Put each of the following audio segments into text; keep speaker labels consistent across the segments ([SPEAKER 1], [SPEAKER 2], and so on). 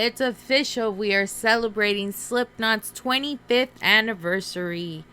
[SPEAKER 1] it's official. We are celebrating Slipknot's 25th anniversary.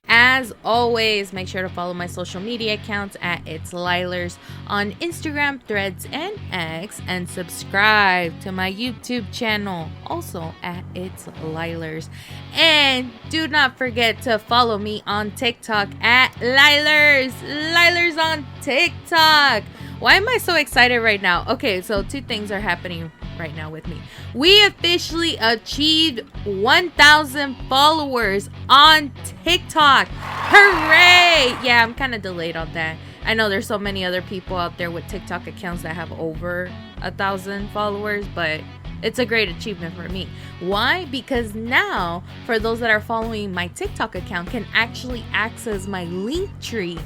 [SPEAKER 1] As always, make sure to follow my social media accounts at It's Lielers on Instagram, Threads, and X, and subscribe to my YouTube channel, also at It's Lielers. And do not forget to follow me on TikTok at Lielers. Lielers on TikTok. Why am I so excited right now? Okay, so two things are happening right now with me. We officially achieved 1,000 followers on TikTok. Hooray! Yeah, I'm kind of delayed on that. I know there's so many other people out there with TikTok accounts that have over 1,000 followers, but it's a great achievement for me. Why? Because now, for those that are following my TikTok account, can actually access my link tree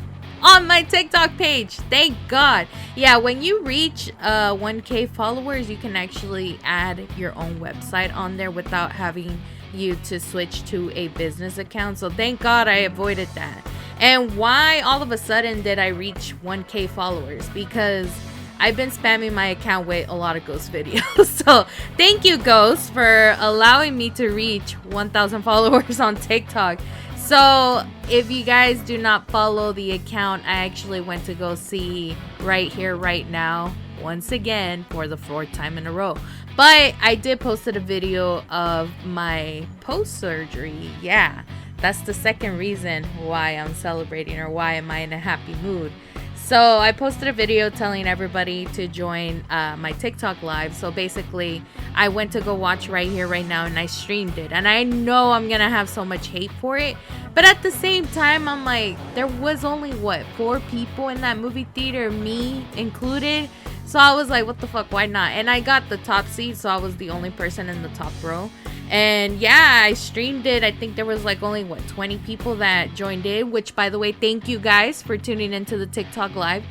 [SPEAKER 1] on my TikTok page. Thank God. Yeah, when you reach 1K followers, you can actually add your own website on there without having you to switch to a business account. So thank God I avoided that. And why all of a sudden did I reach 1K followers? Because I've been spamming my account with a lot of ghost videos. So thank you, Ghost, for allowing me to reach 1,000 followers on TikTok. So if you guys do not follow the account, I actually went to go see right here, right now, once again for the 4th time in a row. But I did posted a video of my post-surgery. Yeah, that's the second reason why I'm celebrating, or why am I in a happy mood. So I posted a video telling everybody to join my TikTok live. So basically, I went to go watch right here, right now, and I streamed it. And I know I'm going to have so much hate for it. But at the same time, I'm like, there was only, 4 people in that movie theater, me included. So I was like, what the fuck, why not? And I got the top seat, so I was the only person in the top row. And yeah, I streamed it. I think there was only 20 people that joined in, which, by the way, thank you guys for tuning into the TikTok live.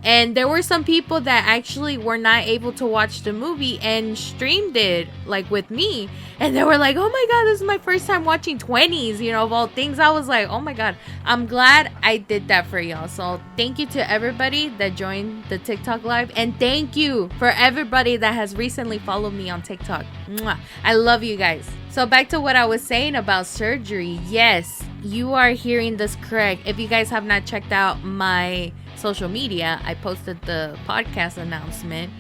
[SPEAKER 1] And there were some people that actually were not able to watch the movie and streamed it with me. And they were like, oh my God, this is my first time watching 20s, of all things. I was like, oh my God, I'm glad I did that for y'all. So thank you to everybody that joined the TikTok live. And thank you for everybody that has recently followed me on TikTok. Mwah. I love you guys. So back to what I was saying about surgery. Yes, you are hearing this correct. If you guys have not checked out my social media, I posted the podcast announcement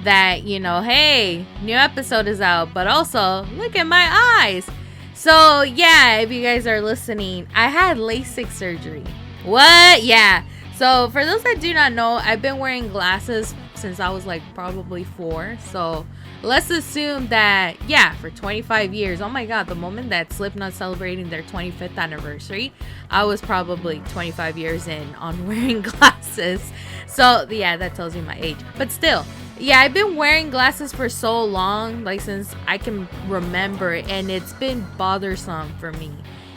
[SPEAKER 1] that, hey, new episode is out, but also look at my eyes. So yeah, if you guys are listening, I had LASIK surgery. What? Yeah. So for those that do not know, I've been wearing glasses since I was probably 4. So let's assume that, yeah, for 25 years. Oh my God, the moment that Slipknot celebrating their 25th anniversary, I was probably 25 years in on wearing glasses. So yeah, that tells you my age. But still, yeah, I've been wearing glasses for so long, since I can remember, and it's been bothersome for me.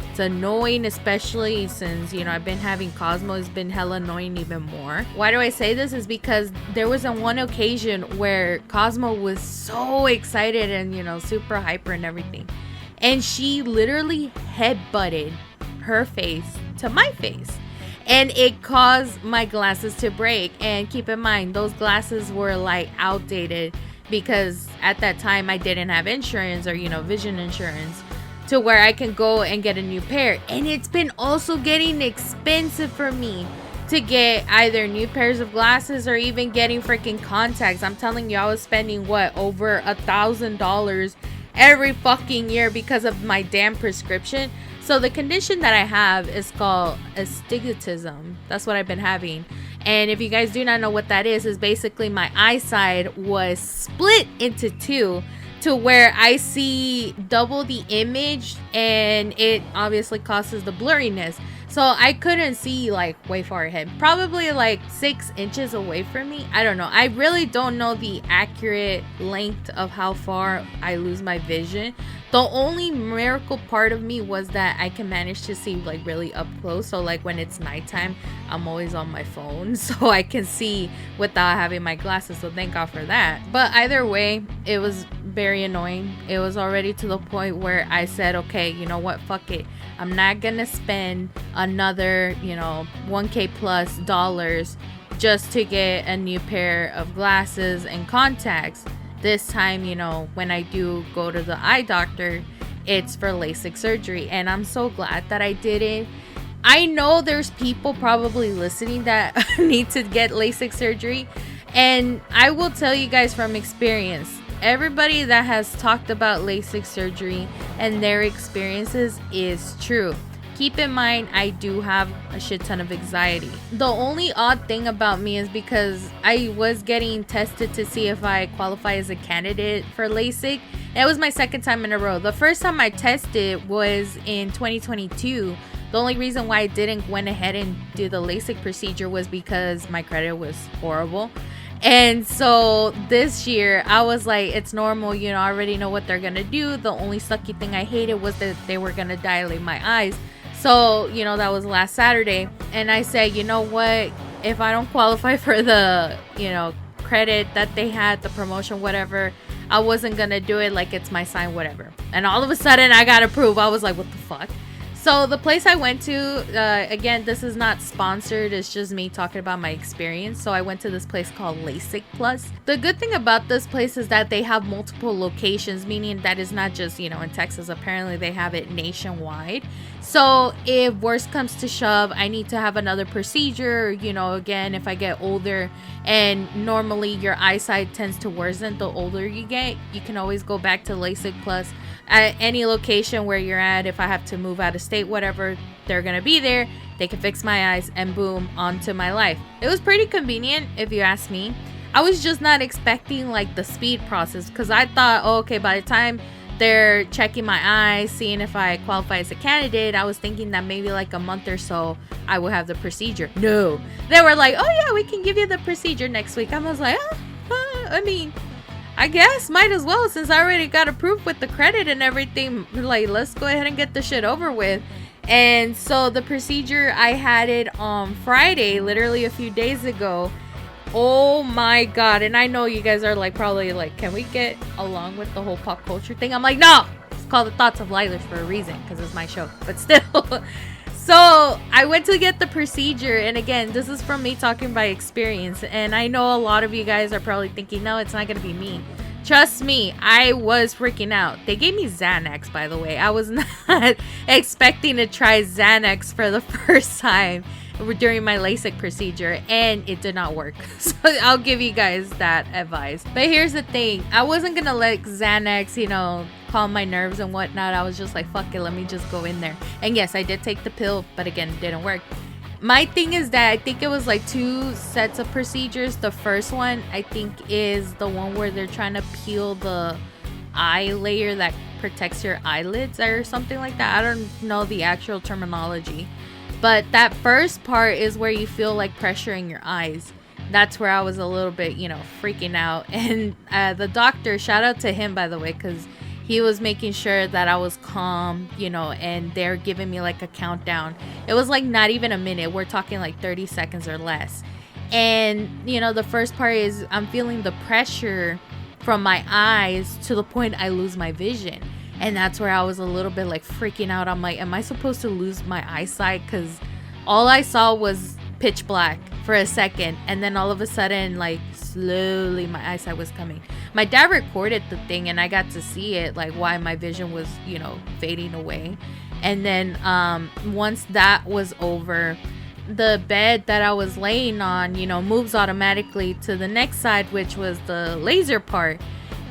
[SPEAKER 1] It's annoying, especially since, I've been having Cosmo. It's been hella annoying even more. Why do I say this? Is because there was on one occasion where Cosmo was so excited and, super hyper and everything. And she literally headbutted her face to my face. And it caused my glasses to break. And keep in mind, those glasses were outdated because at that time I didn't have insurance or, vision insurance, to where I can go and get a new pair. And it's been also getting expensive for me to get either new pairs of glasses or even getting freaking contacts. I'm telling you, I was spending over $1,000 every fucking year because of my damn prescription. So the condition that I have is called astigmatism. That's what I've been having. And if you guys do not know what that is basically my eyesight was split into 2, to where I see double the image, and it obviously causes the blurriness. So I couldn't see way far ahead, probably 6 inches away from me. I don't know. I really don't know the accurate length of how far I lose my vision. The only miracle part of me was that I can manage to see really up close. So when it's nighttime, I'm always on my phone so I can see without having my glasses. So thank God for that. But either way, it was very annoying. It was already to the point where I said, okay, you know what? Fuck it. I'm not gonna spend another, $1K plus dollars just to get a new pair of glasses and contacts. this time, when I do go to the eye doctor, it's for LASIK surgery. And I'm so glad that I did it. I know there's people probably listening that need to get LASIK surgery. And I will tell you guys from experience, everybody that has talked about LASIK surgery and their experiences is true. Keep in mind, I do have a shit ton of anxiety. The only odd thing about me is because I was getting tested to see if I qualify as a candidate for LASIK. It was my second time in a row. The first time I tested was in 2022. The only reason why I didn't went ahead and do the LASIK procedure was because my credit was horrible. And so this year I was like, it's normal, I already know what they're gonna do. The only sucky thing I hated was that they were gonna dilate my eyes. So, that was last Saturday. And I said, you know what? If I don't qualify for the, credit that they had, the promotion, whatever, I wasn't going to do it. Like, it's my sign, whatever. And all of a sudden, I got approved. I was like, what the fuck? So the place I went to, again, this is not sponsored. It's just me talking about my experience. So I went to this place called LASIK Plus. The good thing about this place is that they have multiple locations, meaning that it's not just, in Texas. Apparently, they have it nationwide. So if worst comes to shove, I need to have another procedure, again, if I get older, and normally your eyesight tends to worsen the older you get, you can always go back to LASIK Plus at any location where you're at. If I have to move out of state, whatever, they're gonna be there. They can fix my eyes, and boom, onto my life. It was pretty convenient, if you ask me. I was just not expecting like the speed process, because I thought, oh, okay, by the time they're checking my eyes, seeing if I qualify as a candidate, I was thinking that maybe like a month or so I would have the procedure. No, they were like, oh yeah, we can give you the procedure next week. I was like, I guess might as well, since I already got approved with the credit and everything. Like, let's go ahead and get the shit over with. And so the procedure, I had it on Friday, literally a few days ago. Oh my god. And I know you guys are like, probably like, can we get along with the whole pop culture thing? I'm like, no, it's called The Thoughts of Lielers for a reason, because it's my show. But still. So I went to get the procedure, and again, this is from me talking by experience, and I know a lot of you guys are probably thinking, no, it's not gonna be me. Trust me, I was freaking out. They gave me Xanax, by the way. I was not expecting to try Xanax for the first time during my LASIK procedure, and it did not work. So I'll give you guys that advice. But here's the thing, I wasn't gonna let Xanax, calm my nerves and whatnot. I was just like, fuck it, let me just go in there. And yes, I did take the pill, but again, it didn't work. My thing is that I think it was like 2 sets of procedures. The first one, I think, is the one where they're trying to peel the eye layer that protects your eyelids or something like that. I don't know the actual terminology, but that first part is where you feel like pressure in your eyes. That's where I was a little bit, freaking out. And the doctor, shout out to him, by the way, because he was making sure that I was calm, and they're giving me like a countdown. It was like not even a minute. We're talking like 30 seconds or less. And, the first part is I'm feeling the pressure from my eyes to the point I lose my vision. And that's where I was a little bit like freaking out. I'm like, am I supposed to lose my eyesight? Because all I saw was pitch black for a second, and then all of a sudden, like, slowly my eyesight was coming. My dad recorded the thing, and I got to see it, like, why my vision was, fading away. And then once that was over, the bed that I was laying on, moves automatically to the next side, which was the laser part.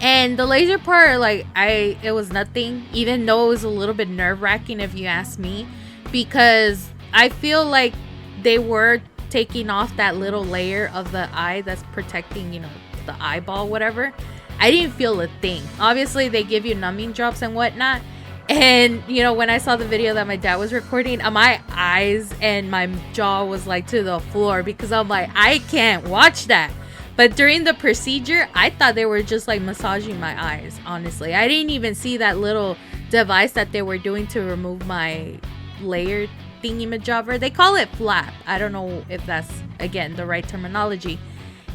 [SPEAKER 1] And the laser part, like, it was nothing, even though it was a little bit nerve-wracking, if you ask me, because I feel like they were taking off that little layer of the eye that's protecting, the eyeball, whatever. I didn't feel a thing. Obviously, they give you numbing drops and whatnot. And, when I saw the video that my dad was recording, my eyes and my jaw was like to the floor, because I'm like, I can't watch that. But during the procedure, I thought they were just like massaging my eyes, honestly. I didn't even see that little device that they were doing to remove my layer thingy-majobber. They call it flap. I don't know if that's, again, the right terminology.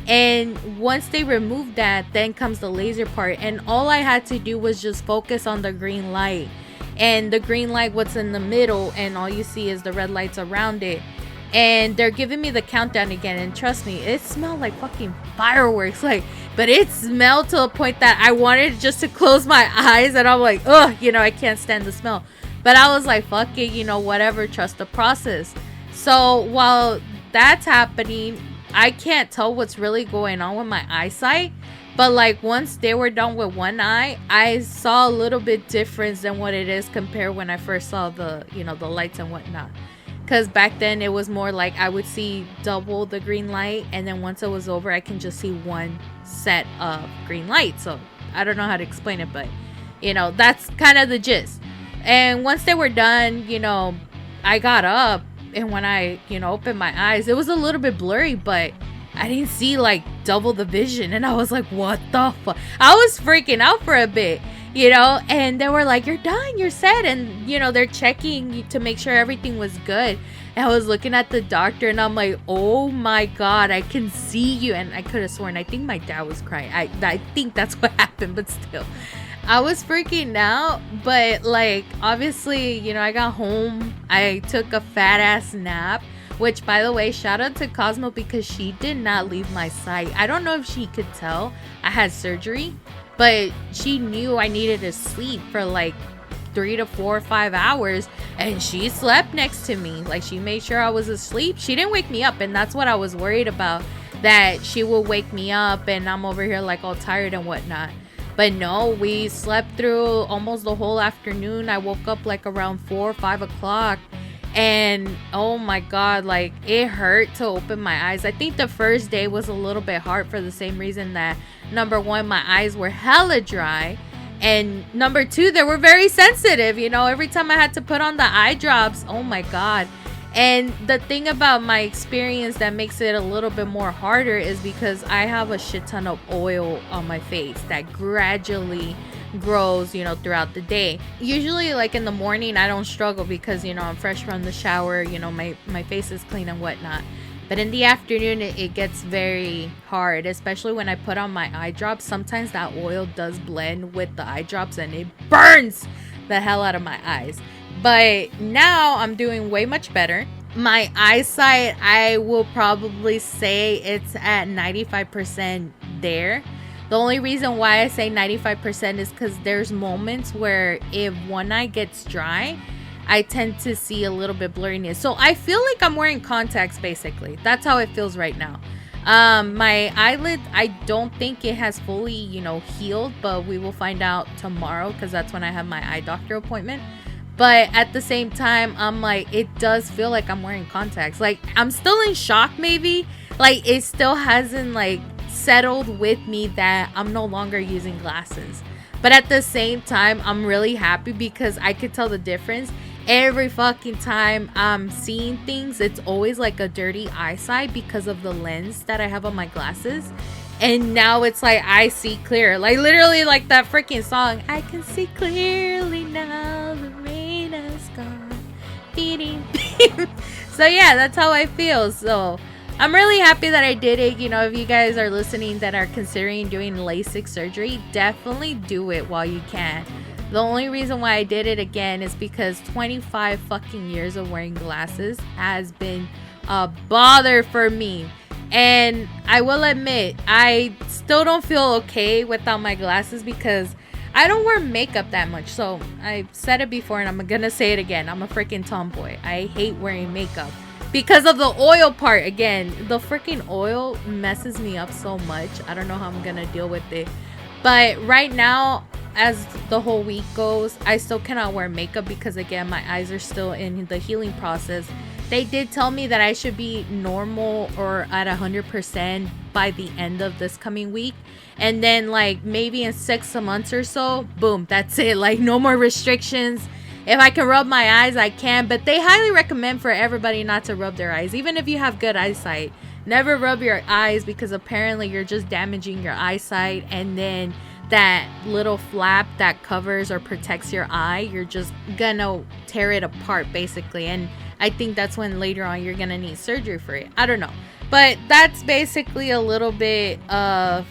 [SPEAKER 1] And once they removed that, then comes the laser part. And all I had to do was just focus on the green light. And the green light, what's in the middle, and all you see is the red lights around it. And they're giving me the countdown again, and trust me, it smelled like fucking fireworks. Like, but it smelled to a point that I wanted just to close my eyes, and I'm like, ugh, I can't stand the smell. But I was like, fuck it, whatever, trust the process. So while that's happening, I can't tell what's really going on with my eyesight. But like once they were done with one eye, I saw a little bit difference than what it is compared when I first saw the lights and whatnot. Because back then it was more like I would see double the green light, and then once it was over, I can just see one set of green light. So I don't know how to explain it, but that's kind of the gist. And once they were done, I got up, and when I opened my eyes, it was a little bit blurry, but I didn't see like double the vision, and I was like, what the fuck? I was freaking out for a bit. And they were like, you're done, you're set. And, they're checking to make sure everything was good. And I was looking at the doctor, and I'm like, oh my God, I can see you. And I could have sworn, I think my dad was crying. I think that's what happened, but still. I was freaking out, but like, obviously, I got home. I took a fat ass nap, which, by the way, shout out to Cosmo because she did not leave my sight. I don't know if she could tell I had surgery, but she knew I needed to sleep for like 3 to 4 or 5 hours, and she slept next to me. Like, she made sure I was asleep. She didn't wake me up, and that's what I was worried about, that she will wake me up and I'm over here like all tired and whatnot. But no, we slept through almost the whole afternoon. I woke up like around 4 or 5 o'clock. And oh my God, like it hurt to open my eyes. I think the first day was a little bit hard for the same reason that number one, my eyes were hella dry, and number two, they were very sensitive. Every time I had to put on the eye drops, oh my God. And the thing about my experience that makes it a little bit more harder is because I have a shit ton of oil on my face that gradually grows throughout the day. Usually like in the morning I don't struggle because I'm fresh from the shower, my face is clean and whatnot. But in the afternoon it gets very hard, especially when I put on my eye drops. Sometimes that oil does blend with the eye drops and it burns the hell out of my eyes. But now I'm doing way much better. My eyesight, I will probably say it's at 95% there. The only reason why I say 95% is because there's moments where if one eye gets dry, I tend to see a little bit blurriness. So I feel like I'm wearing contacts, basically. That's how it feels right now. My eyelid, I don't think it has fully, healed, but we will find out tomorrow because that's when I have my eye doctor appointment. But at the same time, I'm like, it does feel like I'm wearing contacts. Like, I'm still in shock, maybe. Like, it still hasn't, like, settled with me that I'm no longer using glasses. But at the same time, I'm really happy because I could tell the difference. Every fucking time I'm seeing things, it's always like a dirty eyesight because of the lens that I have on my glasses. And now it's like I see clear. Like, literally, like that freaking song, I can see clearly now, the rain has gone. So yeah, that's how I feel. So I'm really happy that I did it. If you guys are listening that are considering doing LASIK surgery, definitely do it while you can. The only reason why I did it again is because 25 fucking years of wearing glasses has been a bother for me. And I will admit, I still don't feel okay without my glasses because I don't wear makeup that much. So I said it before and I'm gonna say it again. I'm a freaking tomboy. I hate wearing makeup because of the oil part. Again, the freaking oil messes me up so much. I don't know how I'm gonna deal with it. But right now, as the whole week goes, I still cannot wear makeup because, again, my eyes are still in the healing process. They did tell me that I should be normal or at 100% by the end of this coming week. And then, like, maybe in 6 months or so, boom, that's it. Like, no more restrictions. If I can rub my eyes, I can. But they highly recommend for everybody not to rub their eyes. Even if you have good eyesight, never rub your eyes because apparently you're just damaging your eyesight. And then that little flap that covers or protects your eye, you're just gonna tear it apart, basically. And I think that's when later on you're gonna need surgery for it. I don't know. But that's basically a little bit of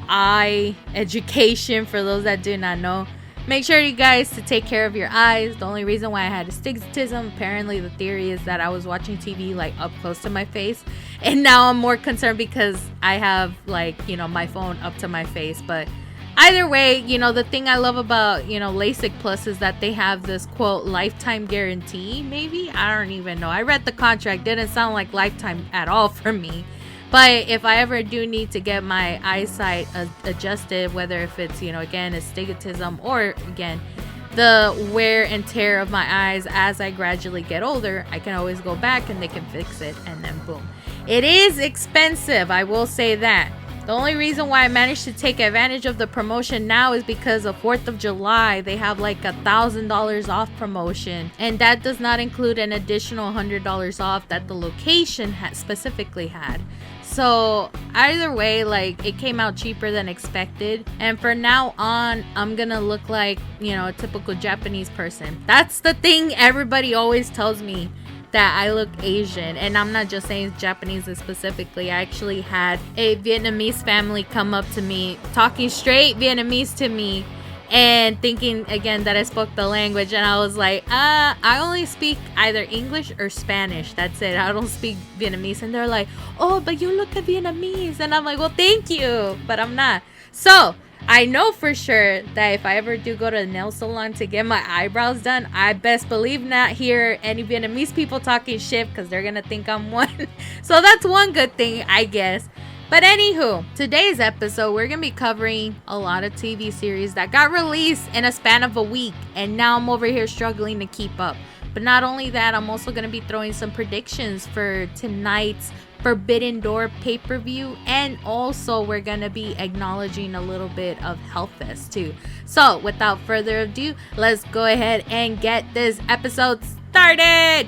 [SPEAKER 1] eye education for those that do not know. Make sure you guys to take care of your eyes. The only reason why I had astigmatism, apparently the theory is that I was watching TV like up close to my face, and now I'm more concerned because I have like, you know, my phone up to my face. But either way, you know, the thing I love about, you know, LASIK Plus is that they have this quote lifetime guarantee. Maybe, I don't even know. I read the contract, didn't sound like lifetime at all for me. But if I ever do need to get my eyesight adjusted, whether if it's, you know, again, astigmatism or again, the wear and tear of my eyes as I gradually get older, I can always go back and they can fix it, and then boom. It is expensive, I will say that. The only reason why I managed to take advantage of the promotion now is because of 4th of July. They have like $1,000 off promotion. And that does not include an additional $100 off that the location specifically had. So either way, like, it came out cheaper than expected. And for now on, I'm gonna look like, you know, a typical Japanese person. That's the thing everybody always tells me, that I look Asian. And I'm not just saying Japanese specifically. I actually had a Vietnamese family come up to me talking straight Vietnamese to me and thinking again that I spoke the language, and I was like, I only speak either English or Spanish. That's it. I don't speak Vietnamese. And they're like, oh, but you look Vietnamese. And I'm like, well, thank you, but I'm not. So I know for sure that if I ever do go to a nail salon to get my eyebrows done, I best believe not hear any Vietnamese people talking shit, because they're gonna think I'm one. So that's one good thing, I guess. But anywho, today's episode, we're going to be covering a lot of TV series that got released in a span of a week. And now I'm over here struggling to keep up. But not only that, I'm also going to be throwing some predictions for tonight's Forbidden Door pay-per-view. And also, we're going to be acknowledging a little bit of Hellfest too. So, without further ado, let's go ahead and get this episode started.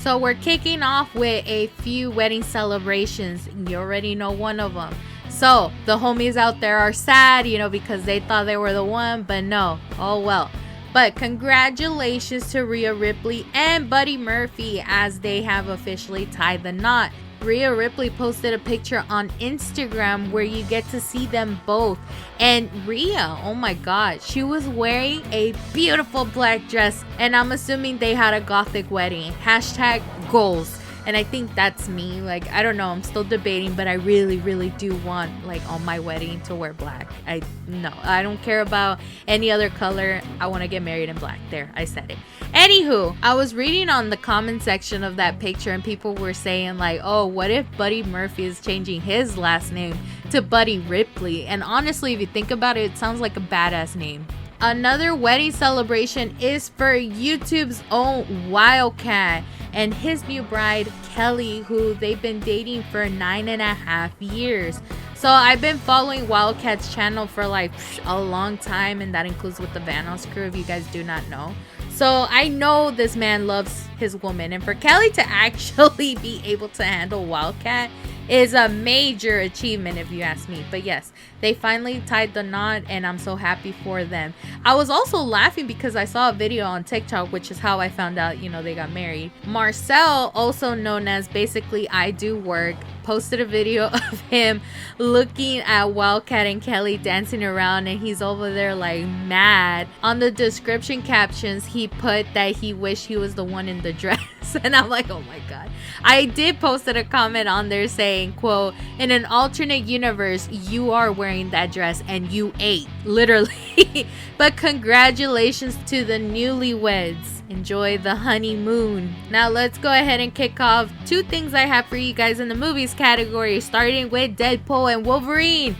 [SPEAKER 1] So we're kicking off with a few wedding celebrations. You already know one of them. So the homies out there are sad, you know, because they thought they were the one, but no. Oh well. But congratulations to Rhea Ripley and Buddy Murphy as they have officially tied the knot. Rhea Ripley posted a picture on Instagram where you get to see them both. And Rhea, oh my god, she was wearing a beautiful black dress. And I'm assuming they had a gothic wedding. Hashtag goals. And I think that's me. Like, I don't know. I'm still debating, but I really, really do want, like, on my wedding to wear black. I don't care about any other color. I want to get married in black. There, I said it. Anywho, I was reading on the comment section of that picture, and people were saying, like, oh, what if Buddy Murphy is changing his last name to Buddy Ripley? And honestly, if you think about it, it sounds like a badass name. Another wedding celebration is for YouTube's own Wildcat and his new bride, Kelly, who they've been dating for 9.5 years. So I've been following Wildcat's channel for like a long time, and that includes with the Vanos crew, if you guys do not know. So I know this man loves his woman, and for Kelly to actually be able to handle Wildcat is a major achievement, if you ask me. But yes, they finally tied the knot, and I'm so happy for them. I was also laughing because I saw a video on TikTok, which is how I found out, you know, they got married. Marcel, also known as basically I Do Work, posted a video of him looking at Wildcat and Kelly dancing around, and he's over there like mad. On the description captions, he put that he wished he was the one in the dress. And I'm like, oh my god. I did posted a comment on there saying, quote, in an alternate universe, you are wearing that dress and you ate, literally. But congratulations to the newlyweds. Enjoy the honeymoon. Now let's go ahead and kick off two things I have for you guys in the movies category, starting with Deadpool and Wolverine.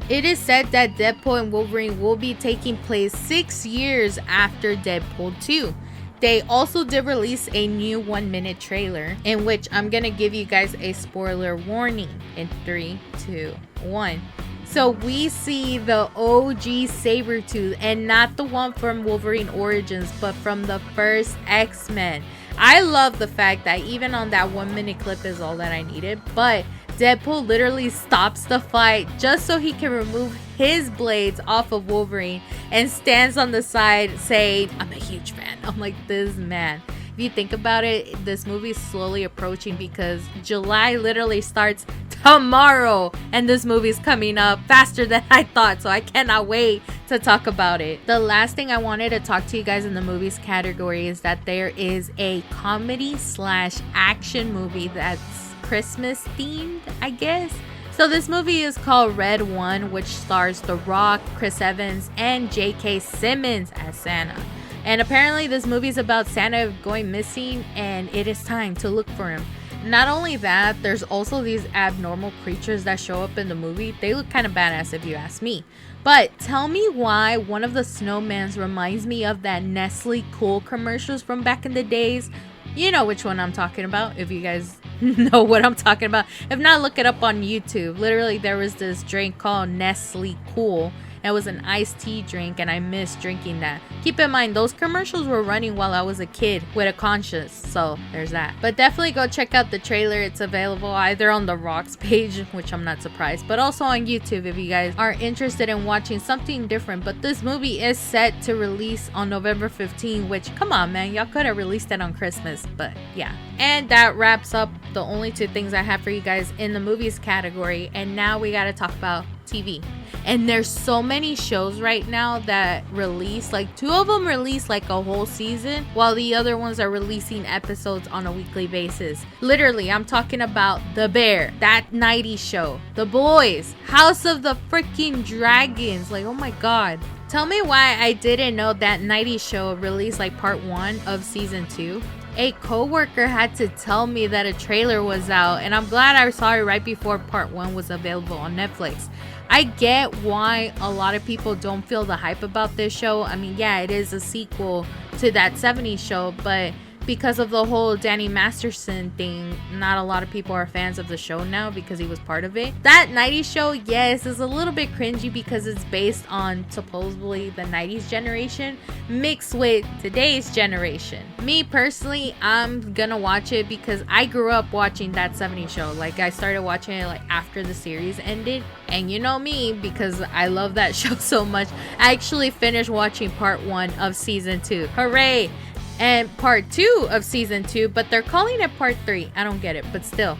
[SPEAKER 1] It is said that Deadpool and Wolverine will be taking place 6 years after Deadpool 2. They also did release a new 1-minute trailer in which I'm gonna give you guys a spoiler warning in 3, 2, 1. So we see the OG Sabretooth, and not the one from Wolverine Origins, but from the first X-Men. I love the fact that even on that 1-minute clip is all that I needed, but Deadpool literally stops the fight just so he can remove his blades off of Wolverine and stands on the side saying, I'm a huge fan. I'm like, this man. If you think about it, this movie is slowly approaching because July literally starts tomorrow, and this movie's coming up faster than I thought, so I cannot wait to talk about it. The last thing I wanted to talk to you guys in the movies category is that there is a comedy slash action movie that's Christmas themed, I guess. So this movie is called Red One, which stars The Rock, Chris Evans, and J.K. Simmons as Santa. And apparently this movie is about Santa going missing, and it is time to look for him. Not only that, there's also these abnormal creatures that show up in the movie. They look kind of badass if you ask me. But tell me why one of the snowmans reminds me of that Nestle Cool commercials from back in the days. You know which one I'm talking about, if you guys know what I'm talking about. If not, look it up on YouTube. Literally, there was this drink called Nestle Cool. It was an iced tea drink, and I missed drinking that. Keep in mind, those commercials were running while I was a kid with a conscience, so there's that. But definitely go check out the trailer. It's available either on The Rock's page, which I'm not surprised, but also on YouTube if you guys are interested in watching something different. But this movie is set to release on November 15, which, come on, man, y'all could have released it on Christmas, but yeah. And that wraps up the only two things I have for you guys in the movies category, and now we gotta talk about TV. And there's so many shows right now that release, like 2 of them release like a whole season, while the other ones are releasing episodes on a weekly basis. Literally, I'm talking about The Bear, that 90s show, The Boys, House of the freaking Dragons. Like, oh my god. Tell me why I didn't know that 90s show released like part 1 of season 2. A coworker had to tell me that a trailer was out, and I'm glad I saw it right before part 1 was available on Netflix. I get why a lot of people don't feel the hype about this show. I mean, yeah, it is a sequel to that 70s show, but because of the whole Danny Masterson thing, not a lot of people are fans of the show now because he was part of it. That 90s show, yes, is a little bit cringy because it's based on supposedly the 90s generation mixed with today's generation. Me personally, I'm gonna watch it because I grew up watching that 70s show. Like, I started watching it like after the series ended, and you know me, because I love that show so much, I actually finished watching part 1 of season 2. Hooray! And part 2 of season 2, but they're calling it part 3. I don't get it, but still.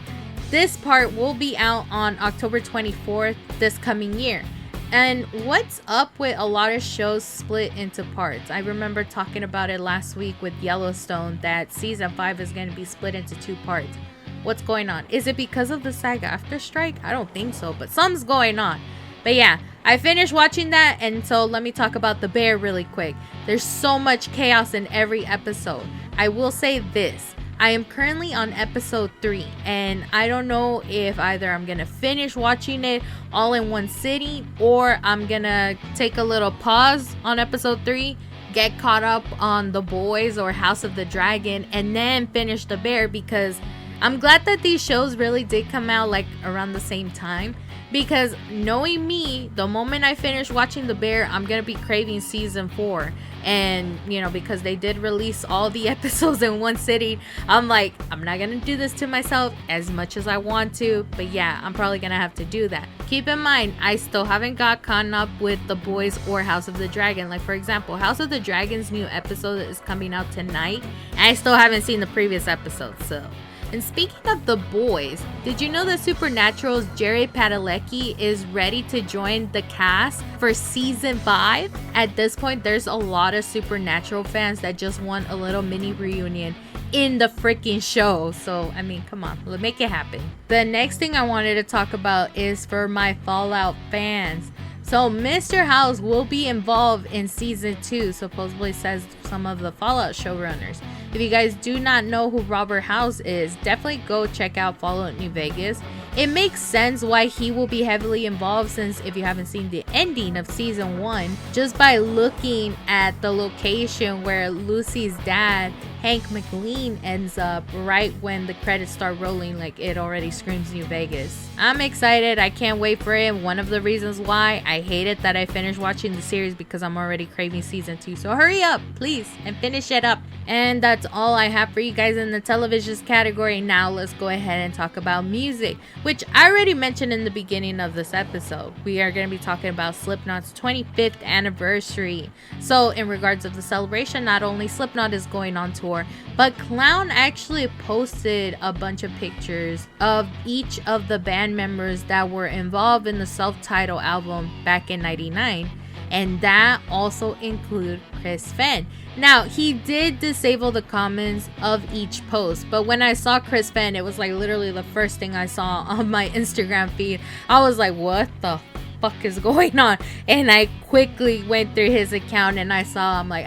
[SPEAKER 1] This part will be out on October 24th this coming year. And what's up with a lot of shows split into parts? I remember talking about it last week with Yellowstone, that season 5 is going to be split into 2 parts. What's going on? Is it because of the SAG-AFTRA strike? I don't think so, but something's going on. But yeah, I finished watching that, and so let me talk about The Bear really quick. There's so much chaos in every episode. I will say this. I am currently on episode 3, and I don't know if either I'm going to finish watching it all in one sitting, or I'm going to take a little pause on episode 3, get caught up on The Boys or House of the Dragon, and then finish The Bear, because I'm glad that these shows really did come out like around the same time. Because knowing me, the moment I finish watching The Bear, I'm going to be craving season 4. And, you know, because they did release all the episodes in one sitting, I'm like, I'm not going to do this to myself as much as I want to. But yeah, I'm probably going to have to do that. Keep in mind, I still haven't got caught up with The Boys or House of the Dragon. Like, for example, House of the Dragon's new episode is coming out tonight. And I still haven't seen the previous episode, so... And speaking of The Boys, did you know that Supernatural's Jared Padalecki is ready to join the cast for season 5? At this point, there's a lot of Supernatural fans that just want a little mini reunion in the freaking show. So, I mean, come on, let's make it happen. The next thing I wanted to talk about is for my Fallout fans. So Mr. House will be involved in season 2, supposedly says some of the Fallout showrunners. If you guys do not know who Robert House is, definitely go check out Fallout New Vegas. It makes sense why he will be heavily involved, since if you haven't seen the ending of season 1, just by looking at the location where Lucy's dad, Hank McLean, ends up right when the credits start rolling, like it already screams New Vegas. I'm excited. I can't wait for it. One of the reasons why I hated that I finished watching the series, because I'm already craving season 2. So hurry up, please, and finish it up. And that's all I have for you guys in the televisions category. Now let's go ahead and talk about music, which I already mentioned in the beginning of this episode. We are going to be talking about Slipknot's 25th anniversary. So in regards of the celebration, not only Slipknot is going on tour, but Clown actually posted a bunch of pictures of each of the band members that were involved in the self-titled album back in 99. And that also include Chris Fenn. Now, he did disable the comments of each post, but when I saw Chris Fenn, it was like literally the first thing I saw on my Instagram feed. I was like, what the fuck is going on? And I quickly went through his account and I saw, I'm like,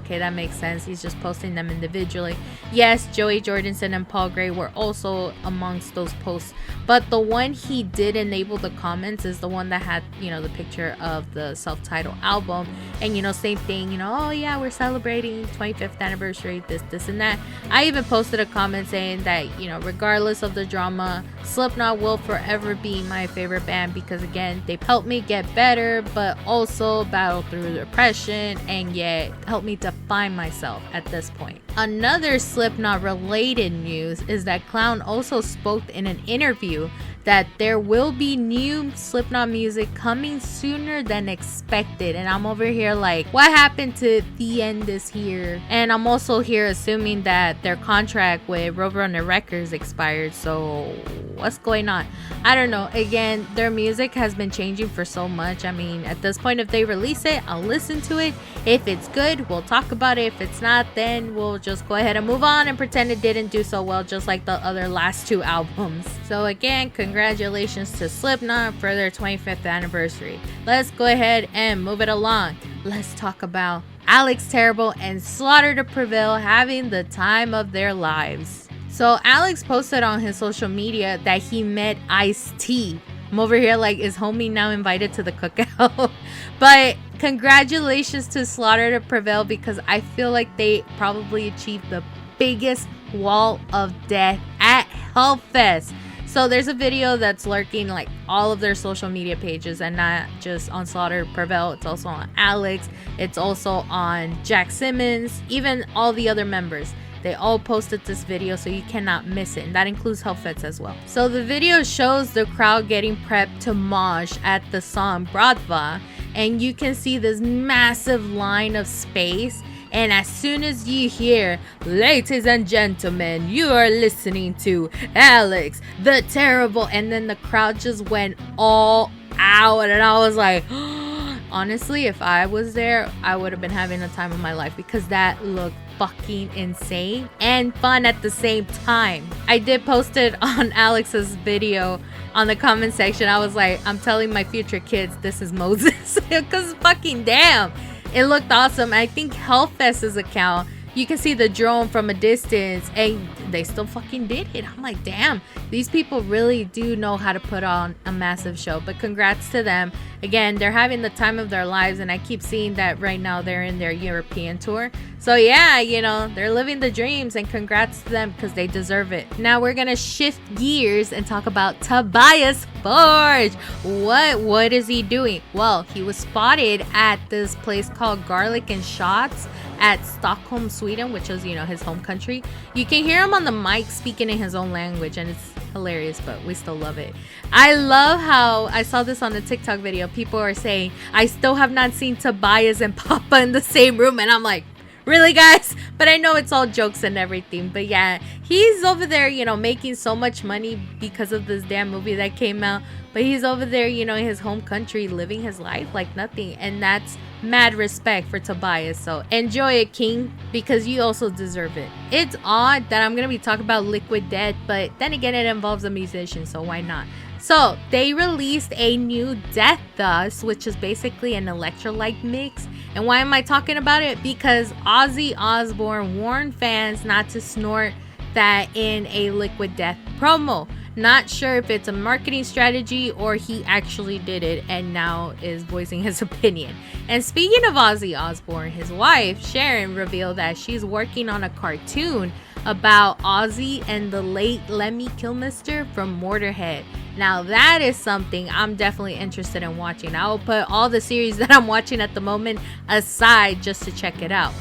[SPEAKER 1] okay, that makes sense. He's just posting them individually. Yes, Joey Jordison and Paul Gray were also amongst those posts, but the one he did enable the comments is the one that had, the picture of the self-titled album. And, same thing, oh yeah, we're celebrating 25th anniversary, this and that. I even posted a comment saying that, regardless of the drama, Slipknot will forever be my favorite band because, again, they've helped me get better, but also battle through depression and yet help me define myself at this point. Another Slipknot related news is that Clown also spoke in an interview that there will be new Slipknot music coming sooner than expected. And I'm over here like, what happened to the end this year? And I'm also here assuming that their contract with Roadrunner Records expired. So what's going on? I don't know. Again, their music has been changing for so much. I mean, at this point, if they release it, I'll listen to it. If it's good, we'll talk about it. If it's not, then we'll just go ahead and move on and pretend it didn't do so well, just like the other last two albums. So again, congratulations to Slipknot for their 25th anniversary. Let's go ahead and move it along. Let's talk about Alex Terrible and Slaughter to Prevail having the time of their lives. So Alex posted on his social media that he met Ice-T. I'm over here like, is homie now invited to the cookout? But congratulations to Slaughter to Prevail because I feel like they probably achieved the biggest wall of death at Hellfest. So there's a video that's lurking like all of their social media pages, and not just on Slaughter to Prevail. It's also on Alex. It's also on Jack Simmons, even all the other members. They all posted this video, so you cannot miss it. And that includes Hellfest as well. So the video shows the crowd getting prepped to mosh at the song Bratva. And you can see this massive line of space. And as soon as you hear, ladies and gentlemen, you are listening to Alex the Terrible. And then the crowd just went all out. And I was like, honestly, if I was there, I would have been having the time of my life because that looked fucking insane and fun at the same time. I did post it on Alex's video on the comment section. I was like, I'm telling my future kids this is Moses because fucking damn, it looked awesome. I think Hellfest's account, you can see the drone from a distance and they still fucking did it. I'm like, damn, these people really do know how to put on a massive show. But congrats to them. Again, they're having the time of their lives, and I keep seeing that right now they're in their European tour. So yeah, they're living the dreams, and congrats to them because they deserve it. Now we're gonna shift gears and talk about Tobias Forge. What is he doing? Well, he was spotted at this place called Garlic and Shots at Stockholm, Sweden, which is, his home country. You can hear him on the mic speaking in his own language, and it's hilarious, but we still love it. I love how I saw this on a TikTok video. People are saying, I still have not seen Tobias and Papa in the same room. And I'm like, really, guys? But I know it's all jokes and everything. But yeah, he's over there, making so much money because of this damn movie that came out. But he's over there, in his home country, living his life like nothing. And that's mad respect for Tobias. So enjoy it, King, because you also deserve it. It's odd that I'm going to be talking about Liquid Death, but then again, it involves a musician, so why not? So they released a new Death Dust, which is basically an electrolyte mix. And why am I talking about it? Because Ozzy Osbourne warned fans not to snort that in a Liquid Death promo. Not sure if it's a marketing strategy or he actually did it and now is voicing his opinion. And speaking of Ozzy Osbourne, his wife Sharon revealed that she's working on a cartoon about Ozzy and the late Lemmy Kilmister from Motorhead. Now that is something I'm definitely interested in watching. I will put all the series that I'm watching at the moment aside just to check it out.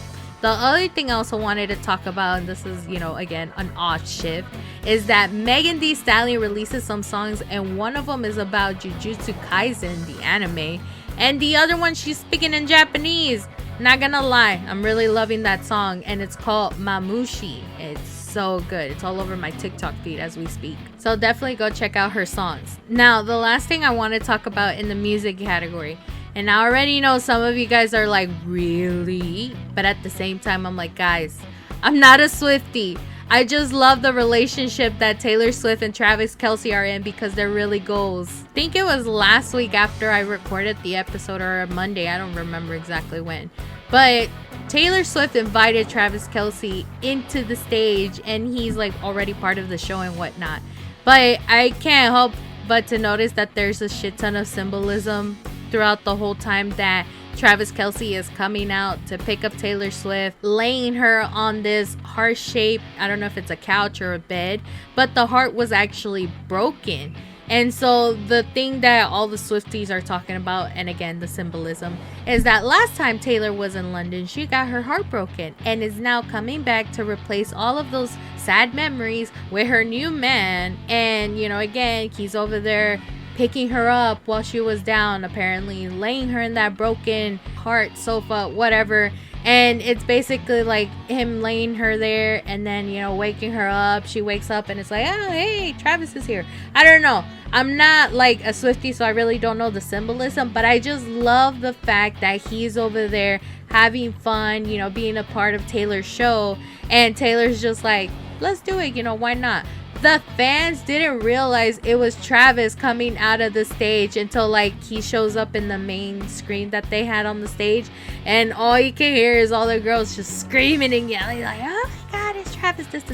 [SPEAKER 1] The other thing I also wanted to talk about, and this is, again, an odd shift, is that Megan Thee Stallion releases some songs, and one of them is about Jujutsu Kaisen, the anime, and the other one she's speaking in Japanese. Not gonna lie, I'm really loving that song, and it's called Mamushi. It's so good. It's all over my TikTok feed as we speak. So definitely go check out her songs. Now, the last thing I want to talk about in the music category, and I already know some of you guys are like, really? But at the same time, I'm like, guys, I'm not a Swiftie. I just love the relationship that Taylor Swift and Travis Kelce are in because they're really goals. I think it was last week after I recorded the episode, or Monday, I don't remember exactly when. But Taylor Swift invited Travis Kelce into the stage, and he's like already part of the show and whatnot. But I can't help but to notice that there's a shit ton of symbolism throughout the whole time that Travis Kelce is coming out to pick up Taylor Swift, laying her on this heart shape. I don't know if it's a couch or a bed, but the heart was actually broken. And so the thing that all the Swifties are talking about, and again, the symbolism, is that last time Taylor was in London, she got her heart broken and is now coming back to replace all of those sad memories with her new man. And, again, he's over there picking her up while she was down, apparently laying her in that broken heart sofa, whatever. And it's basically like him laying her there and then, waking her up. She wakes up and it's like, oh, hey, Travis is here. I don't know. I'm not like a Swiftie, so I really don't know the symbolism, but I just love the fact that he's over there having fun, being a part of Taylor's show. And Taylor's just like, let's do it. Why not? The fans didn't realize it was Travis coming out of the stage until like he shows up in the main screen that they had on the stage, and all you can hear is all the girls just screaming and yelling like, oh my god, it's Travis, this.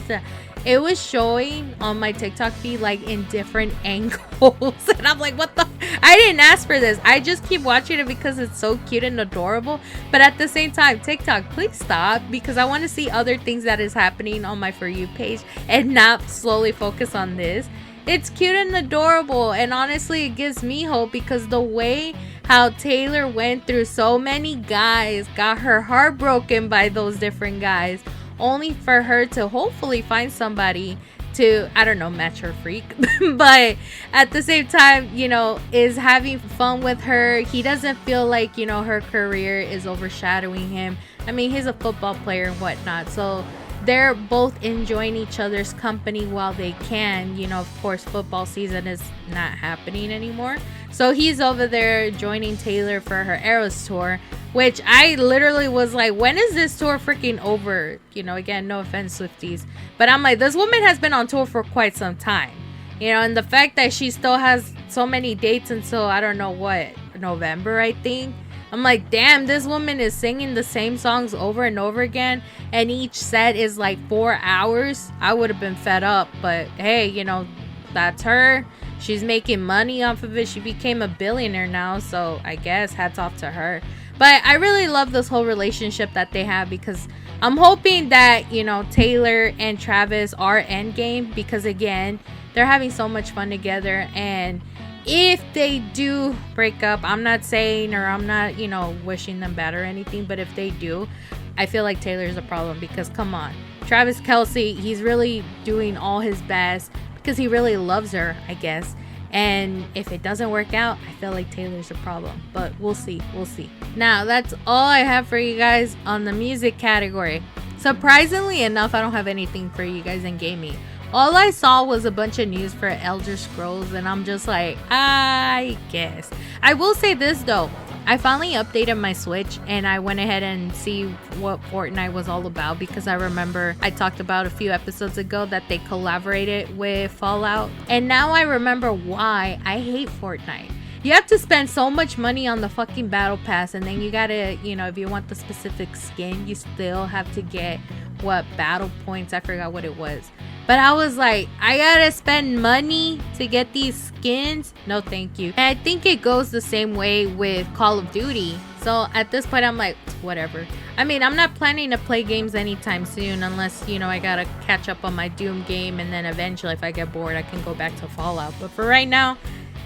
[SPEAKER 1] It was showing on my TikTok feed like in different angles and I'm like, what the, I didn't ask for this. I just keep watching it because it's so cute and adorable. But at the same time, TikTok, please stop, because I want to see other things that is happening on my For You page and not slowly focus on this. It's cute and adorable, and honestly it gives me hope because the way how Taylor went through so many guys, got her heart broken by those different guys, only for her to hopefully find somebody to, I don't know, match her freak. But at the same time, is having fun with her. He doesn't feel like, her career is overshadowing him. I mean, he's a football player and whatnot. So they're both enjoying each other's company while they can. Of course, football season is not happening anymore. So he's over there joining Taylor for her Eras tour, which I literally was like, when is this tour freaking over? Again, no offense, Swifties, but I'm like, this woman has been on tour for quite some time, and the fact that she still has so many dates until, I don't know what, November, I think. I'm like, damn, this woman is singing the same songs over and over again, and each set is like 4 hours. I would have been fed up, but hey, that's her. She's making money off of it. She became a billionaire now, so I guess hats off to her. But I really love this whole relationship that they have, because I'm hoping that, Taylor and Travis are endgame, because again, they're having so much fun together. And if they do break up, I'm not saying, or I'm not, wishing them bad or anything, but if they do, I feel like Taylor's a problem, because come on, Travis Kelce, he's really doing all his best because he really loves her, I guess. And if it doesn't work out, I feel like Taylor's a problem. But we'll see. Now, that's all I have for you guys on the music category. Surprisingly enough, I don't have anything for you guys in gaming. All I saw was a bunch of news for Elder Scrolls, and I'm just like, I guess. I will say this though. I finally updated my Switch and I went ahead and see what Fortnite was all about, because I remember I talked about a few episodes ago that they collaborated with Fallout. And now I remember why I hate Fortnite. You have to spend so much money on the fucking battle pass, and then you gotta, if you want the specific skin, you still have to get battle points. I forgot what it was. But I was like, I gotta spend money to get these skins? No, thank you. And I think it goes the same way with Call of Duty. So at this point, I'm like, whatever. I mean, I'm not planning to play games anytime soon unless, I gotta catch up on my Doom game. And then eventually, if I get bored, I can go back to Fallout. But for right now,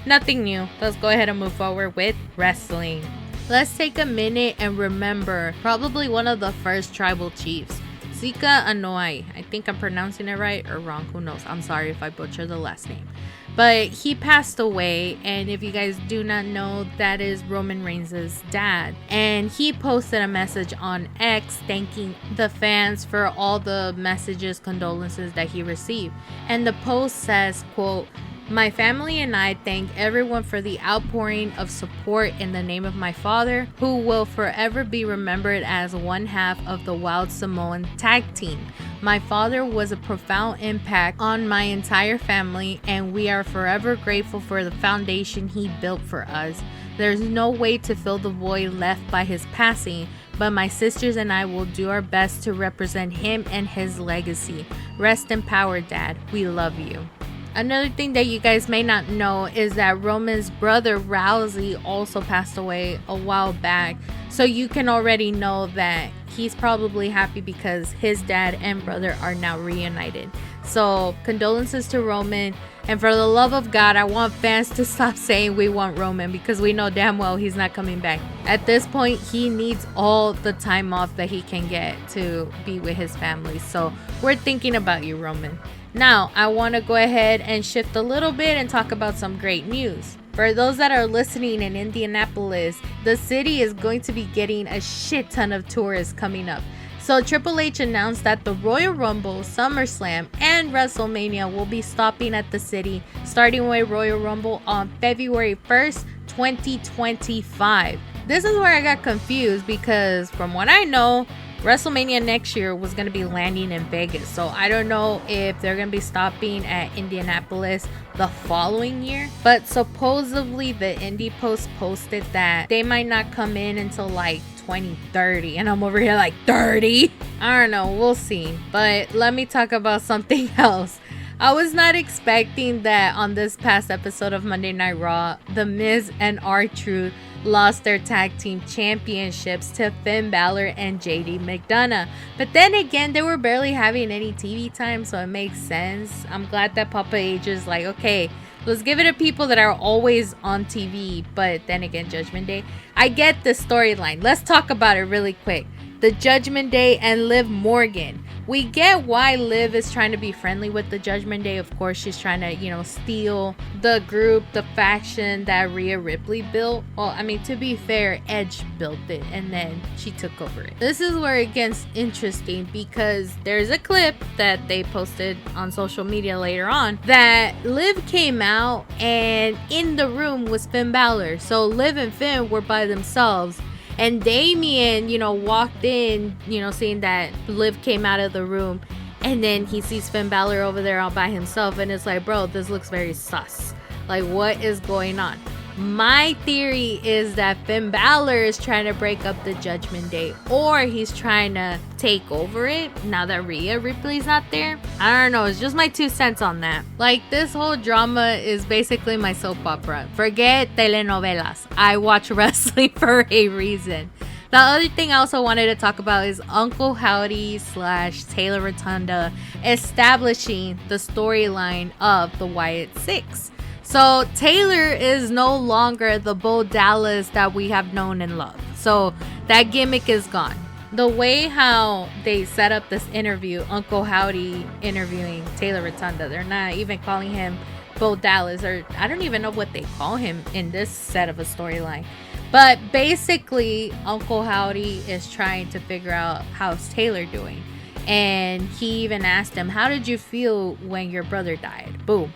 [SPEAKER 1] nothing new. Let's go ahead and move forward with wrestling. Let's take a minute and remember probably one of the first tribal chiefs, Sika Anoa'i. I think I'm pronouncing it right or wrong. Who knows? I'm sorry if I butcher the last name. But he passed away, and if you guys do not know, that is Roman Reigns' dad. And he posted a message on X thanking the fans for all the messages, condolences that he received. And the post says, quote, "My family and I thank everyone for the outpouring of support in the name of my father, who will forever be remembered as one half of the Wild Samoan tag team. My father was a profound impact on my entire family, and we are forever grateful for the foundation he built for us. There's no way to fill the void left by his passing, but my sisters and I will do our best to represent him and his legacy. Rest in power, Dad. We love you." Another thing that you guys may not know is that Roman's brother Rousey also passed away a while back. So you can already know that he's probably happy because his dad and brother are now reunited. So condolences to Roman. And for the love of God, I want fans to stop saying we want Roman, because we know damn well he's not coming back. At this point, he needs all the time off that he can get to be with his family. So we're thinking about you, Roman. Now, I want to go ahead and shift a little bit and talk about some great news. For those that are listening in Indianapolis, the city is going to be getting a shit ton of tourists coming up. So Triple H announced that the Royal Rumble, SummerSlam, and WrestleMania will be stopping at the city, starting with Royal Rumble on February 1st, 2025. This is where I got confused, because from what I know, WrestleMania next year was going to be landing in Vegas. So I don't know if they're going to be stopping at Indianapolis the following year. But supposedly the Indie Post posted that they might not come in until like 2030. And I'm over here like 30? I don't know. We'll see. But let me talk about something else. I was not expecting that on this past episode of Monday Night Raw, The Miz and R-Truth lost their tag team championships to Finn Balor and JD McDonough. But then again, they were barely having any TV time, so it makes sense. I'm glad that Papa H is like, okay, let's give it to people that are always on TV. But then again, Judgment Day, I get the storyline. Let's talk about it really quick. The Judgment Day and Liv Morgan. We get why Liv is trying to be friendly with the Judgment Day. Of course, she's trying to, steal the group, the faction that Rhea Ripley built. Well, I mean, to be fair, Edge built it and then she took over it. This is where it gets interesting, because there's a clip that they posted on social media later on that Liv came out and in the room was Finn Balor. So Liv and Finn were by themselves. And Damien, walked in, seeing that Liv came out of the room. And then he sees Finn Balor over there all by himself. And it's like, bro, this looks very sus. Like, what is going on? My theory is that Finn Balor is trying to break up the Judgment Day, or he's trying to take over it now that Rhea Ripley's not there. I don't know. It's just my 2 cents on that. Like, this whole drama is basically my soap opera. Forget telenovelas. I watch wrestling for a reason. The other thing I also wanted to talk about is Uncle Howdy / Taylor Rotunda establishing the storyline of the Wyatt Six. So Taylor is no longer the Bo Dallas that we have known and loved. So that gimmick is gone. The way how they set up this interview, Uncle Howdy interviewing Taylor Rotunda, they're not even calling him Bo Dallas, or I don't even know what they call him in this set of a storyline. But basically, Uncle Howdy is trying to figure out how's Taylor doing. And he even asked him, how did you feel when your brother died? Boom.